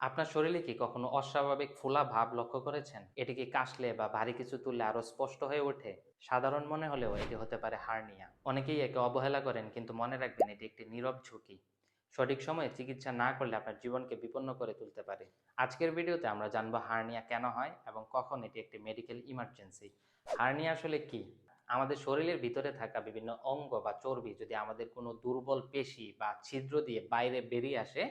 আপনার শরীরে কি কখনো অস্বাভাবিক ফোলা ভাব লক্ষ্য করেছেন? এটি কি কাশলে বা ভারী কিছু তুললে আরো স্পষ্ট হয়ে ওঠে? সাধারণ মনে হলেও এটি হতে পারে হার্নিয়া। অনেকেই একে অবহেলা করেন, কিন্তু মনে রাখবেন এটি একটি নীরব ঝুঁকি। সঠিক সময়ে চিকিৎসা না করলে আপনার জীবনকে বিপন্ন করে তুলতে পারে। আজকের ভিডিওতে আমরা জানবো হার্নিয়া কেন হয় এবং কখন এটি একটি মেডিকেল ইমার্জেন্সি। হার্নিয়া আসলে কি? আমাদের শরীরের ভিতরে থাকা বিভিন্ন অঙ্গ বা চর্বি যদি আমাদের কোনো দুর্বল পেশি বা ছিদ্র দিয়ে বাইরে বেরিয়ে আসে,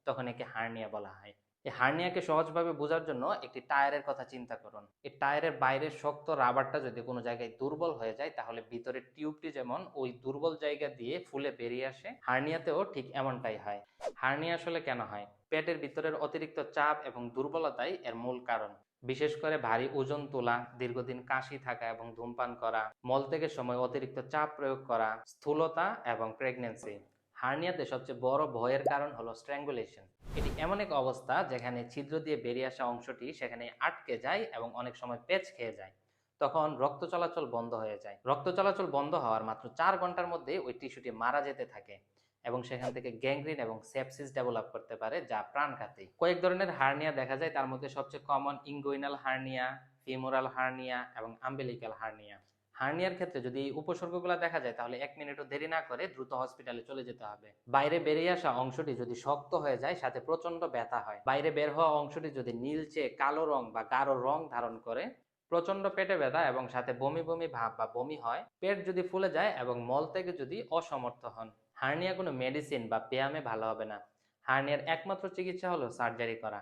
তখন একে হার্নিয়া বলা হয়। এই হার্নিয়াকে সহজভাবে বোঝার জন্য একটি টায়ারের কথা চিন্তা করুন। এই টায়ারের বাইরের শক্ত রাবারটা যদি কোনো জায়গায় দুর্বল হয়ে যায়, তাহলে ভিতরের টিউবটি যেমন ওই দুর্বল জায়গা দিয়ে ফুলে বেরিয়ে আসে, হার্নিয়াতেও ঠিক এমনটাই হয়। হার্নিয়া আসলে কেন হয়? পেটের ভিতরের অতিরিক্ত চাপ এবং দুর্বলতাই এর মূল কারণ। বিশেষ করে ভারী ওজন তোলা, দীর্ঘদিন কাশি থাকা এবং ধূমপান করা, মলত্যাগের সময় অতিরিক্ত চাপ প্রয়োগ করা, স্থূলতা এবং প্রেগন্যান্সি। হার্নিয়াতে সবচেয়ে বড় ভয়ের কারণ হলো স্ট্র্যাঙ্গুলেশন। এটি এমন এক অবস্থা যেখানে ছিদ্র দিয়ে বেরিয়ে আসা অংশটি সেখানে আটকে যায় এবং অনেক সময় পেঁচ খেয়ে যায়। তখন রক্ত চলাচল বন্ধ হয়ে যায়। রক্ত চলাচল বন্ধ হওয়ার মাত্র 4 ঘন্টার মধ্যে ওই টিস্যুটি মারা যেতে থাকে এবং সেখান থেকে গ্যাংগ্রিন এবং সেপসিস ডেভেলপ করতে পারে, যা প্রাণঘাতী। কয়েক ধরনের হার্নিয়া দেখা যায়, তার মধ্যে সবচেয়ে common inguinal hernia, femoral hernia এবং আম্বিলিক্যাল হার্নিয়া। হার্নিয়ার ক্ষেত্রে যদি এই উপসর্গগুলো দেখা যায়, তাহলে 1 মিনিটও দেরি না করে দ্রুত হসপিটালে চলে যেতে হবে। বাইরে বেরিয়ে আসা অংশটি যদি শক্ত হয়ে যায়, সাথে প্রচন্ড ব্যথা হয়, বাইরে বের হওয়া অংশটি যদি নীলচে কালো রং বা গাঢ় রং ধারণ করে, প্রচন্ড পেটে ব্যথা এবং সাথে বমি বমি ভাব বা বমি হয়, পেট যদি ফুলে যায় এবং মল থেকে যদি অসমর্থ হন। হার্নিয়া কোনো মেডিসিন বা ব্যায়ামে ভালো হবে না। হার্নিয়ার একমাত্র চিকিৎসা হলো সার্জারি করা।